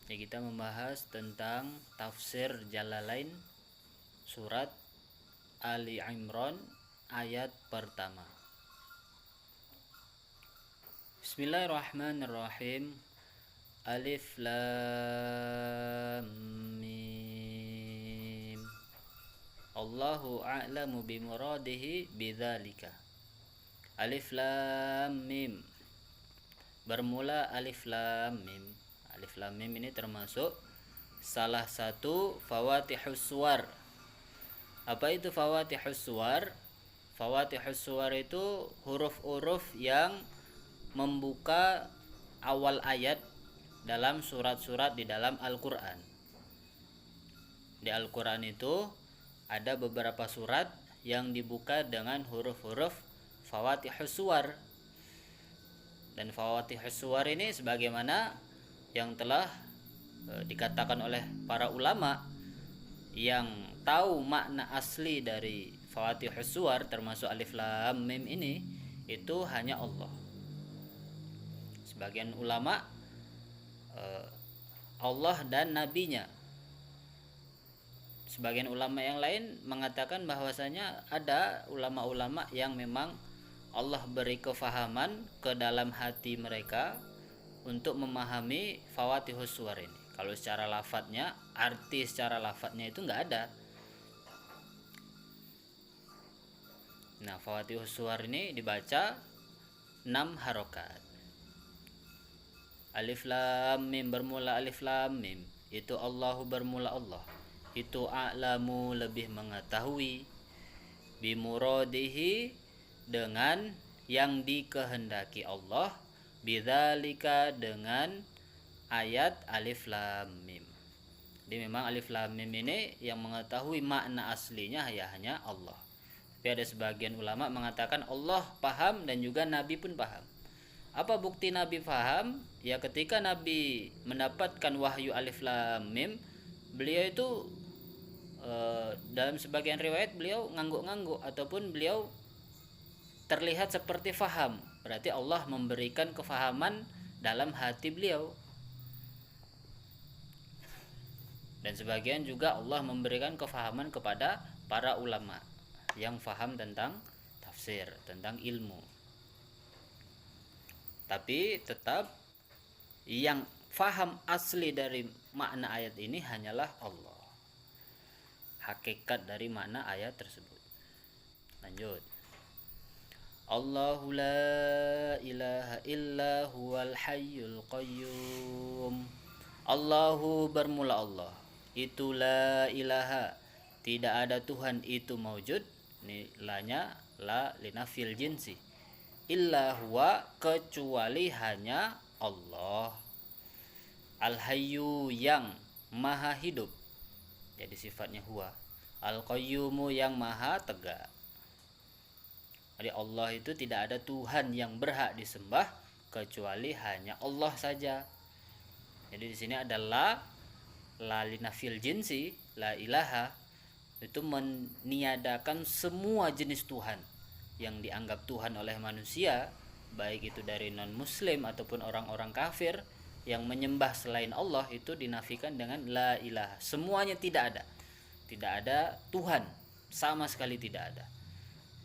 Ya, kita membahas tentang tafsir Jalalain surat Ali Imran ayat pertama. Bismillahirrahmanirrahim. Alif Lam Mim. Allahu a'lamu bimuradihi bidzalika. Alif Lam Mim. Bermula Alif Lam Mim. Alif Lam Mim ini termasuk salah satu fawatihus suwar. Apa itu fawatihus suwar? Fawatihus suwar itu huruf-huruf yang membuka awal ayat dalam surat-surat di dalam Al-Quran. Di Al-Quran itu ada beberapa surat yang dibuka dengan huruf-huruf fawatihus suwar. Dan fawatihus suwar ini sebagaimana yang telah dikatakan oleh para ulama yang tahu makna asli dari fawatihus suwar termasuk alif lam mim ini, itu hanya Allah. Sebagian ulama Allah dan nabinya. Sebagian ulama yang lain mengatakan bahwasanya ada ulama-ulama yang memang Allah beri kefahaman ke dalam hati mereka untuk memahami fawatihus suwar ini. Kalau secara lafadznya, arti secara lafadznya itu enggak ada. Nah, fawatihus suwar ini dibaca 6 harokat. Alif lam mim bermula alif lam mim, itu Allahu bermula Allah. Itu a'lamu lebih mengetahui, bimuradihi dengan yang dikehendaki Allah, bidzalika dengan ayat alif lam mim. Jadi memang alif lam mim ini yang mengetahui makna aslinya ya hanya Allah. Tapi ada sebagian ulama mengatakan Allah paham dan juga Nabi pun paham. Apa bukti Nabi paham? Ya ketika Nabi mendapatkan wahyu alif lam mim, beliau itu dalam sebagian riwayat beliau ngangguk-ngangguk ataupun beliau terlihat seperti faham. Berarti Allah memberikan kefahaman dalam hati beliau. Dan sebagian juga Allah memberikan kefahaman kepada para ulama yang faham tentang tafsir, tentang ilmu. Tapi tetap yang faham asli dari makna ayat ini hanyalah Allah. Hakikat dari makna ayat tersebut. Lanjut. Allahu la ilaha illa huwal hayyul qayyum. Allahu bermula Allah. Itu la ilaha, tidak ada Tuhan itu maujud. Ini la-nya la linafil jinsi. Illa huwa, kecuali hanya Allah. Al-hayyu yang maha hidup. Jadi sifatnya huwa. Al-qayyumu yang maha tegak. Jadi Allah itu tidak ada Tuhan yang berhak disembah kecuali hanya Allah saja. Jadi di sini adalah la linafil jinsi, la ilaha itu meniadakan semua jenis Tuhan yang dianggap Tuhan oleh manusia, baik itu dari non muslim ataupun orang-orang kafir yang menyembah selain Allah, itu dinafikan dengan la ilaha. Semuanya tidak ada. Tidak ada Tuhan, sama sekali tidak ada.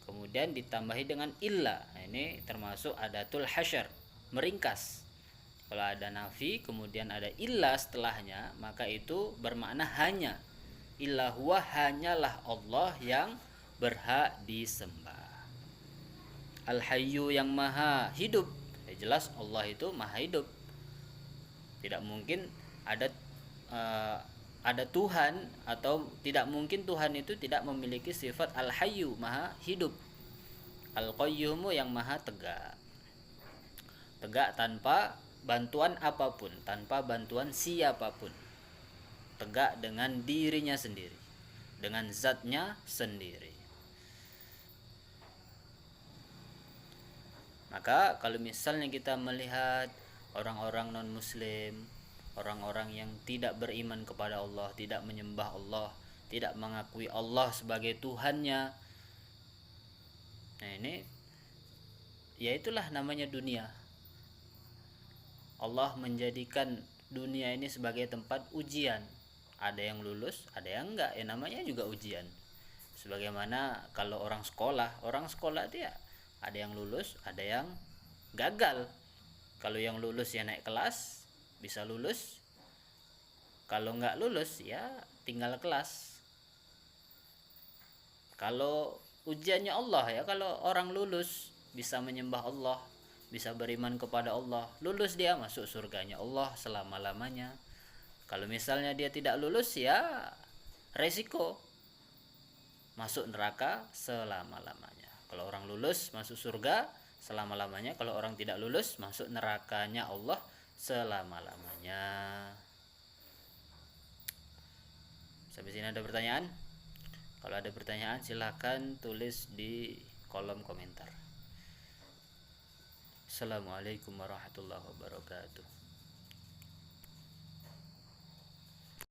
Kemudian ditambahi dengan illa. Nah, ini termasuk adatul hasyar, meringkas. Kalau ada nafi kemudian ada illa setelahnya, maka itu bermakna hanya. Illa huwa, hanyalah Allah yang berhak disembah. Al-hayyu yang maha hidup. Ya, jelas Allah itu maha hidup. Tidak mungkin ada Tuhan, atau tidak mungkin Tuhan itu tidak memiliki sifat al-hayyu, maha hidup. Al-qayyumu yang maha tegak. Tegak tanpa bantuan apapun, tanpa bantuan siapapun. Tegak dengan dirinya sendiri, dengan zatnya sendiri. Maka kalau misalnya kita melihat orang-orang non muslim, orang-orang yang tidak beriman kepada Allah, tidak menyembah Allah, tidak mengakui Allah sebagai Tuhannya, nah ini ya itulah namanya dunia. Allah menjadikan dunia ini sebagai tempat ujian. Ada yang lulus, ada yang enggak. Ya namanya juga ujian. Sebagaimana kalau orang sekolah itu ya ada yang lulus, ada yang gagal. Kalau yang lulus ya naik kelas, bisa lulus. Kalau nggak lulus ya tinggal kelas. Kalau ujiannya Allah ya, kalau orang lulus bisa menyembah Allah, bisa beriman kepada Allah, lulus dia masuk surganya Allah selama-lamanya. Kalau misalnya dia tidak lulus ya resiko masuk neraka selama-lamanya. Kalau orang lulus masuk surga selama-lamanya, kalau orang tidak lulus masuk nerakanya Allah selama-lamanya. Sampai sini ada pertanyaan? Kalau ada pertanyaan silahkan tulis di kolom komentar. Assalamualaikum warahmatullahi wabarakatuh.